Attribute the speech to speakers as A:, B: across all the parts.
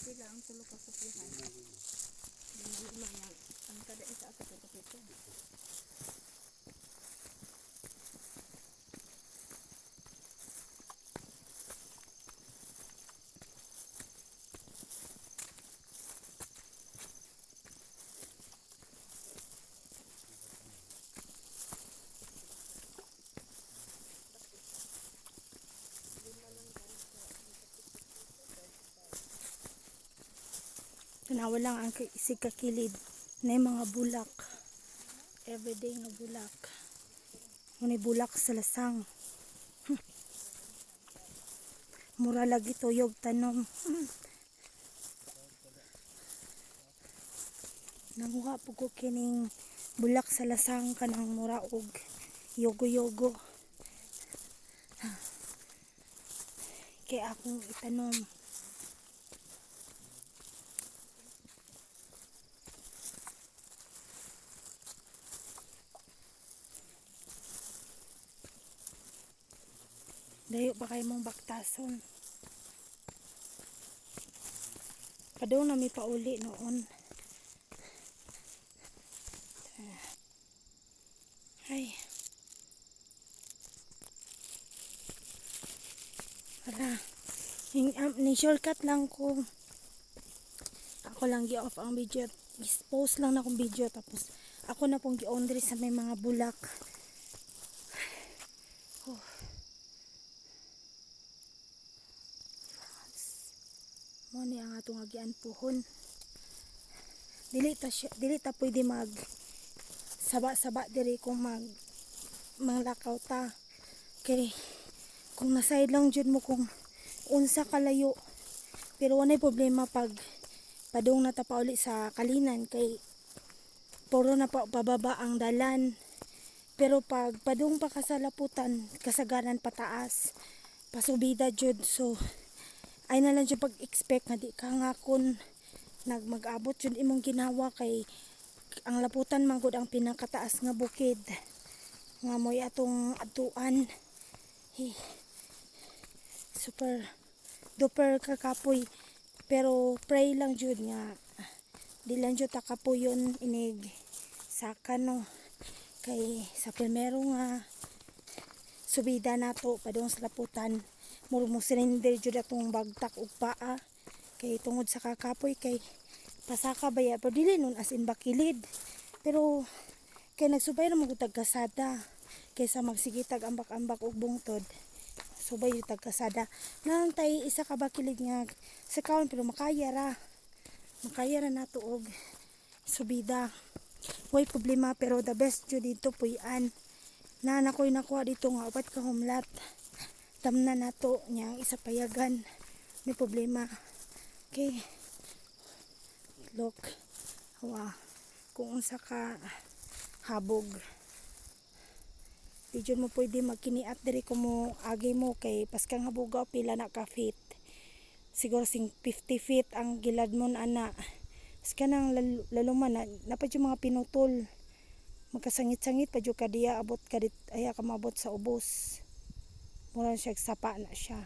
A: Pila ang tulo ka kopihan. Lima yan. Ang kada isa ato ka kapito. Tanawa lang ang sikakilid na mga bulak. Everyday nga bulak. Ngunit bulak sa lasang. Mura lagi tuyog tanom. Nanguha po ko kining bulak sa lasang kanang mura og yogo-yogo. Kaya akong itanom. Dayo pa kayo mong baktason. Padaw na may pauli noon. Ay. Para. Ni shortcut lang ko. Ako lang gi-off ang video. Post lang na akong video. Tapos ako na pong gi-on diri sa may mga bulak. Oh. Muna ang atong agian puhon. Dili ta pwede mag saba-saba diri kung manglakaw ta. Kay kung naside lang jud mo kung unsa kalayo. Pero wanay problema pag padung na ta pauli sa kalinan kay puro na pababa ang dalan. Pero pag padung pa ka sa laputan, kasagaran pataas, pasubida jud. So ay na lang jud pag-expect nga di ka ngakon mag-abot jud imong ginawa kay ang laputan man gud ang pinakataas nga bukid nga moy atong atuan. Super duper kakapoy, pero pray lang jud nga di lang jud takapuyon inig saka no, kay sa primero nga subida nato padung sa laputan murag mo surrender jud atong bagtak ug paa kay tungod sa kakapoy kay pasaka baya pero dili nun as in bakilid, pero kay nagsubay ra mo gud tag kasada kaysa magsigitag ambak-ambak og bungtod. Subay yung tag kasada nang tay isa ka bakilid nga sa kaon pero makaya ra nato og subida. Way problema, pero the best jud dito puy-an na nakoy nakuha dito nga upat ka humlat tamna nato nya isa payagan may problema. Okay, look kung unsa ka habog di jud mo pwede magkiniat diri kung mo agi mo kay paskang habugaw pila na ka feet, siguro 50 feet ang gilad mo ana. Kanang laluman na pa yung mga pinutol magkasangit-sangit pa yung kadiya abot kadit aya ka mabot sa ubos mura siya sapa na siya.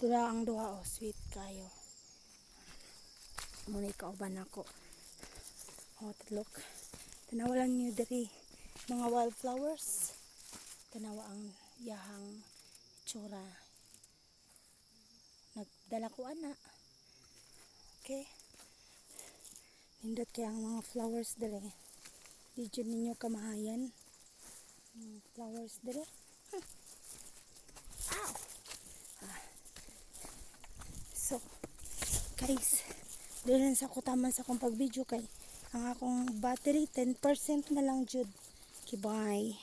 A: Dura ang duha sweet kayo muna ikauban ako. Look, tanawa lang nyo diri mga wildflowers, tanawa ang yahang itsura nagdala ko ana. Okay, nindot kaya ang mga flowers dere di jud ninyo kamahayan flowers dere. Ow! So guys, dili sa ako taman sa akong pag video kay ang akong battery 10% na lang jud. Okay, bye.